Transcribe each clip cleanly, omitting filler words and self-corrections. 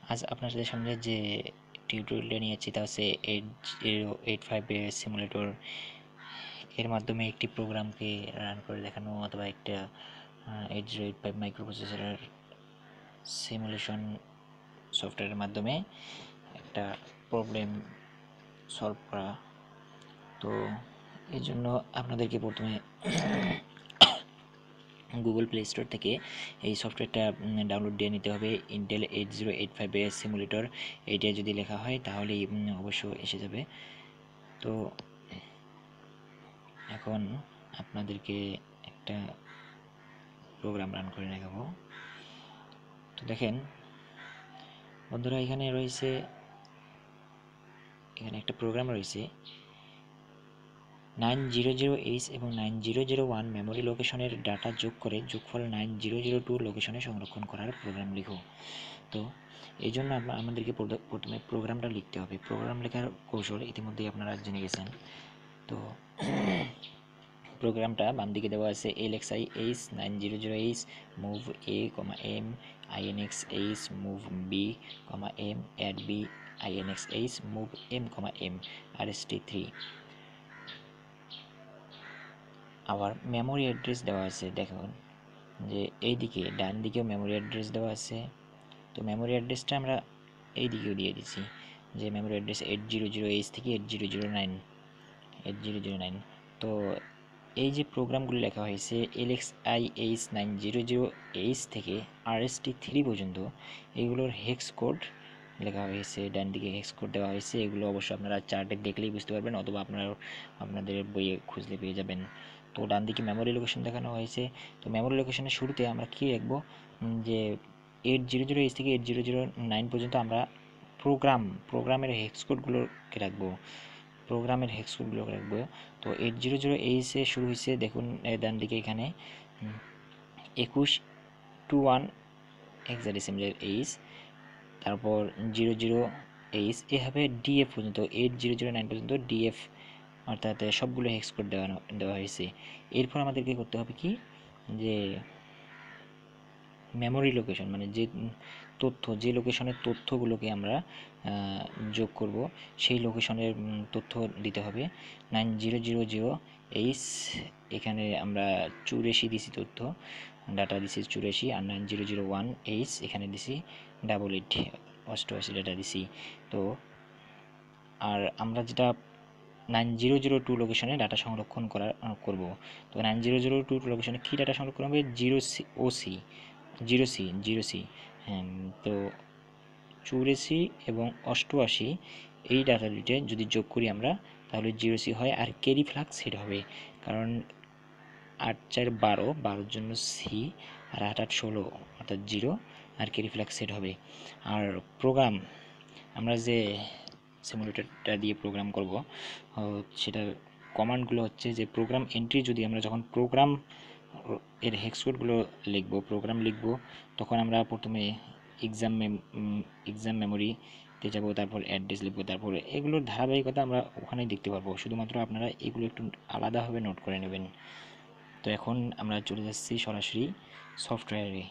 আজ আপনাদের সামনে যে টিউটোরিয়ালটা নিয়েছি তা হচ্ছে 8085 এর সিমুলেটর। এর মাধ্যমে একটি প্রোগ্রামকে রান করে দেখানো অথবা একটা 8085 মাইক্রোপ্রসেসরের সিমুলেশন সফটওয়্যারের মাধ্যমে একটা প্রবলেম সলভ করা। তো এই জন্য আপনাদেরকে প্রথমে গুগল প্লে স্টোর থেকে এই সফটওয়্যারটা ডাউনলোড দিয়ে নিতে হবে। ইন্টেল 8085 এর সিমুলেটর এইটা যদি লেখা হয় তাহলেই অবশ্য এসে যাবে। তো এখন আপনাদেরকে একটা প্রোগ্রাম রান করে দেখাবো। তো দেখেন বন্ধুরা, এখানে একটা প্রোগ্রাম রয়েছে 900H এবং 9001 মেমোরি লোকেশনের ডাটা যোগ করে যোগফল 9002 লোকেশনে সংরক্ষণ করার প্রোগ্রাম লিখো। তো এই জন্য আমাদেরকে প্রথমে প্রোগ্রামটা লিখতে হবে। প্রোগ্রাম লেখার কৌশল ইতিমধ্যেই আপনারা জেনে গেছেন। তো প্রোগ্রামটা বাম দিকে দেওয়া আছে LXI H 900H move A, M INX H move B, M add B INX H move M, M RST3। আবার মেমোরি অ্যাড্রেস দেওয়া আছে। দেখুন যে এইদিকে ডান দিকেও মেমোরি অ্যাড্রেস দেওয়া আছে। তো মেমোরি অ্যাড্রেসটা আমরা এই দিকেও দিয়ে দিচ্ছি, যে মেমোরি অ্যাড্রেস 800H থেকে 8009। তো এই যে প্রোগ্রামগুলো লেখা হয়েছে LXIH 900H থেকে RST3 পর্যন্ত, এগুলোর হেক্স কোড লেখা হয়েছে। ডান দিকে হেক্স কোড দেওয়া হয়েছে। এগুলো অবশ্য আপনারা চার্টে দেখলেই বুঝতে পারবেন অথবা আপনাদের বইয়ে খুঁজলে পেয়ে যাবেন। তো ডান দিকে মেমোরি লোকেশন দেখানো হয়েছে। তো মেমোরি লোকেশনের শুরুতে আমরা কি রাখবো, যে 800H থেকে 8009 পর্যন্ত আমরা প্রোগ্রামের হেক্স কোডগুলোকে রাখবো। তো 800H এ শুরু হয়েছে। দেখুন ডান দিকে এখানে 21 হেক্সাডেসিমাল H, তারপর 00H, এভাবে DF পর্যন্ত 8009 পর্যন্ত DF, অর্থাৎ সবগুলো হেক্স কোড দেওয়া হয়েছে। এরপর আমাদেরকে করতে হবে কি, যে মেমোরি লোকেশন মানে যে লোকেশনের তথ্যগুলোকে আমরা যোগ করব সেই লোকেশনের তথ্য দিতে হবে। 9000H এখানে আমরা 84 দিছি তথ্য, ডাটা দিছি 84, আর 9001H এখানে দিছি 88 ডাটা দিছি। তো আর আমরা যেটা 9002 লোকেশনে ডাটা সংরক্ষণ করব। তো 9002 লোকেশনে কী ডাটা সংরক্ষণ হবে, জিরো সি। হ্যাঁ, তো 84 এবং 88 এই ডাটা দুটো যদি যোগ করি আমরা, তাহলে 0C হয়। আর ক্যারি ফ্লাক্স সেট হবে, কারণ 8 4 12, 12-র জন্য সি, আর 8 8 16 অর্থাৎ 0, আর ক্যারি ফ্লাক্স সেট হবে। আর প্রোগ্রাম আমরা যে সিমুলেটরটা দিয়ে প্রোগ্রাম করব, সেটার কমান্ডগুলো হচ্ছে যে প্রোগ্রাম এন্ট্রি, যদি আমরা যখন প্রোগ্রাম এর হেক্স কোডগুলো প্রোগ্রাম লিখব, তখন আমরা প্রথমে এক্সাম মেমোরিতে যাব, তারপর অ্যাড্রেস লিখব, তারপরে এগুলোর ধারাবাহিকতা আমরা ওখানেই দেখতে পারবো। শুধুমাত্র আপনারা এগুলো একটু আলাদাভাবে নোট করে নেবেন। তো এখন আমরা চলে যাচ্ছি সরাসরি সফটওয়্যারে।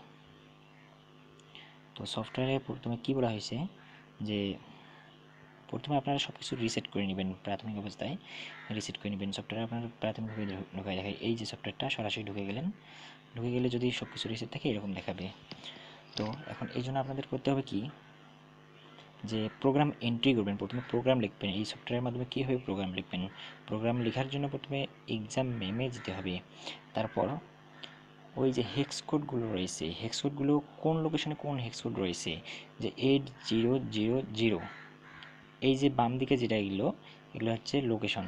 তো সফটওয়্যারে প্রথমে কী বলা হয়েছে, যে প্রথমে আপনারা সব কিছু রিসেট করে নেবেন। প্রাথমিক অবস্থায় রিসেট করে নেবেন সফটওয়্যার আপনারা প্রাথমিকভাবে ঢুকে দেখায়। এই যে সফটওয়্যারটা সরাসরি ঢুকে গেলে যদি সব কিছু রিসেট থাকে এরকম দেখাবে। তো এখন এই জন্য আপনাদের করতে হবে কি, যে প্রোগ্রাম এন্ট্রি করবেন, প্রথমে প্রোগ্রাম লিখবেন। এই সফটওয়্যারের মাধ্যমে কীভাবে প্রোগ্রাম লিখবেন, প্রোগ্রাম লেখার জন্য প্রথমে এক্সাম মেমে যেতে হবে। তারপর ওই যে হেক্স কোডগুলো রয়েছে, হেক্স কোডগুলো কোন লোকেশনে কোন হেক্স কোড রয়েছে, যে 8000, এই যে বাম দিকে যেটা এগুলো হচ্ছে লোকেশন,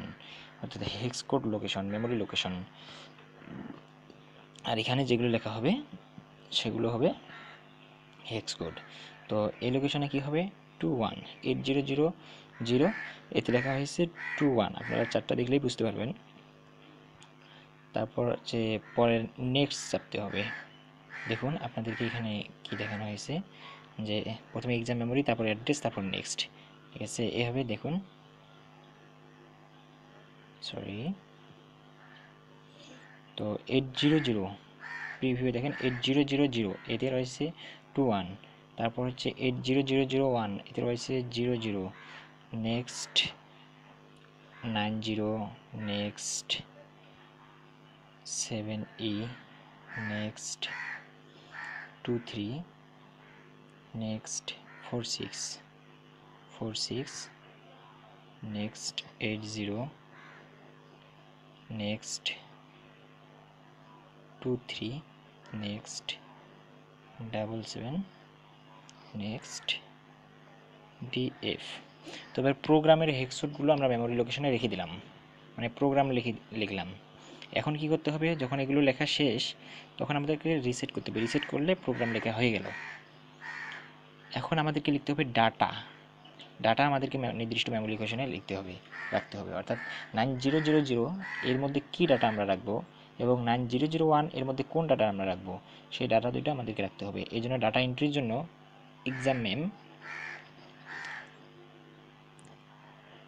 অর্থাৎ hex code location, memory location. আর এখানে যেগুলো লেখা হবে সেগুলো হবে হেক্স কোড। তো এই লোকেশনে কি হবে, 21 8000, এতে লেখা হয়েছে 21, আপনারা চারটা দেখলেই বুঝতে পারবেন। তারপর হচ্ছে পরের নেক্সট চাপতে হবে। দেখুন আপনাদেরকে এখানে কি দেখানো হয়েছে, যে প্রথমে এক্সাম মেমোরি, তারপর অ্যাড্রেস, তারপর নেক্সট। ঠিক আছে, এভাবে দেখুন। তো 800 প্রিভিউ দেখেন 8000, এতে রয়েছে 21, তারপর হচ্ছে 80001 এতে রয়েছে 00, next 90, next 7E, next 23, next 46, next 80, next 23, next 77, next BF। তো এবার প্রোগ্রামের হেক্সোডগুলো আমরা মেমোরি লোকেশনে রেখে দিলাম, মানে প্রোগ্রাম লিখলাম। এখন কি করতে হবে, যখন এগুলো লেখা শেষ তখন আমাদেরকে রিসেট করতে হবে। রিসেট করলে প্রোগ্রাম লেখা হয়ে গেল। এখন আমাদেরকে লিখতে হবে ডাটা আমাদেরকে নির্দিষ্ট মেমোরি লোকেশনে রাখতে হবে। অর্থাৎ 9000 এর মধ্যে কি ডাটা আমরা রাখবো এবং 9001 এর মধ্যে কোন ডাটা আমরা রাখবো, সেই ডাটা দুটো আমাদেরকে রাখতে হবে। এই জন্য ডাটা এন্ট্রির জন্য এক্সাম মেম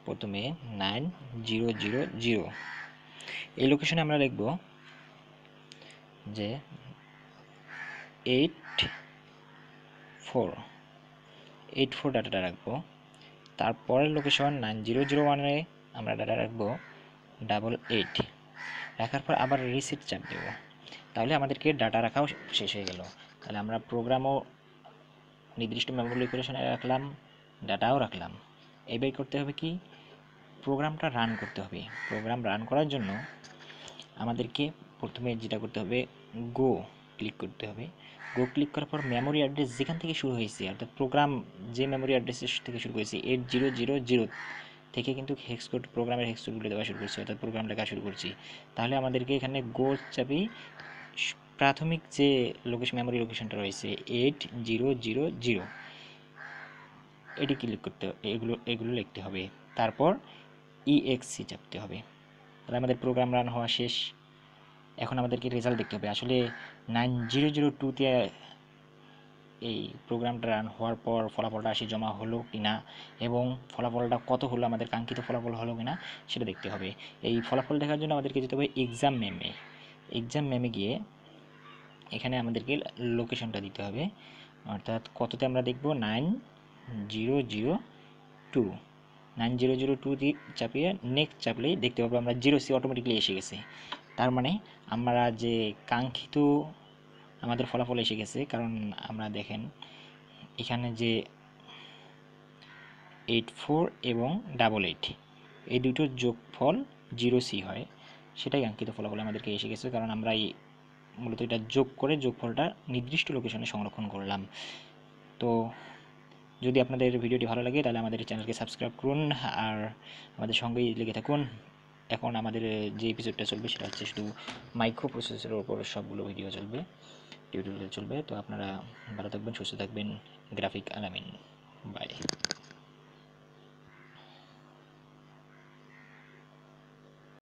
প্রথমে 9000 এই লোকেশনে আমরা লিখব যে 84 ডাটাটা রাখবো। তারপরের লোকেশন 9001-এ আমরা ডাটা রাখবো 88। রাখার পর আবার রিসেট চাপ দেব, তাহলে আমাদেরকে ডাটা রাখাও শেষ হয়ে গেল। তাহলে আমরা প্রোগ্রামও নির্দিষ্ট মেমোরি লোকেশনে রাখলাম, ডাটাও রাখলাম। এবার করতে হবে কি, প্রোগ্রামটা রান করতে হবে। প্রোগ্রাম রান করার জন্য আমাদেরকে প্রথমে যেটা করতে হবে, গো ক্লিক করতে হবে। গো ক্লিক করার পর মেমোরি অ্যাড্রেস যেখান থেকে শুরু হয়েছে, অর্থাৎ প্রোগ্রাম যে মেমোরি অ্যাড্রেস থেকে শুরু করেছে 8000 থেকে কিন্তু হেক্সকোড, প্রোগ্রামের হেক্সকোডগুলো দেওয়া শুরু করছি, অর্থাৎ প্রোগ্রাম লেখা শুরু করছি। তাহলে আমাদেরকে এখানে গো চাপি প্রাথমিক যে মেমোরি লোকেশনটা রয়েছে 8000 এটি ক্লিক করতে হবে, এগুলো লিখতে হবে। তারপর EXC চাপতে হবে। তাহলে আমাদের প্রোগ্রাম রান হওয়া শেষ। এখন আমাদেরকে রেজাল্ট দেখতে হবে, আসলে 9002-তে এই প্রোগ্রামটা রান হওয়ার পর ফলাফলটা জমা হলো কিনা এবং ফলাফলটা কত হলো, আমাদের কাঙ্ক্ষিত ফলাফল হলো কিনা সেটা দেখতে হবে। এই ফলাফল দেখার জন্য আমাদেরকে যেতে হবে এক্সাম মেমে গিয়ে এখানে আমাদেরকে লোকেশনটা দিতে হবে, অর্থাৎ কততে আমরা দেখব 9002 দিয়ে চাপিয়ে নেক্সট চাপলেই দেখতে পাবো আমরা 0C অটোমেটিকলি এসে গেছে। তার মানে আমরা যে কাঙ্ক্ষিত আমাদের ফলাফল এসে গেছে, কারণ আমরা দেখেন এখানে যে 84 এবং 88 এই দুটোর যোগফল 0C হয়, সেটাই কাঙ্ক্ষিত ফলাফল আমাদেরকে এসে গেছে, কারণ আমরা এই মূলত এটা যোগ করে যোগফলটা নির্দিষ্ট লোকেশনে সংরক্ষণ করলাম। তো যদি আপনাদের ভিডিওটি ভালো লাগে তাহলে আমাদের চ্যানেলকে সাবস্ক্রাইব করুন আর আমাদের সঙ্গেই লেগে থাকুন। এখন আমাদের যে এপিসোডটা চলবে সেটা হচ্ছে শুধু মাইক্রোপ্রসেসরের উপর সবগুলো ভিডিও চলবে, টিউটোরিয়াল চলবে। তো আপনারা ভালো থাকবেন, সুস্থ থাকবেন। গ্রাফিক আলামিন, বাই।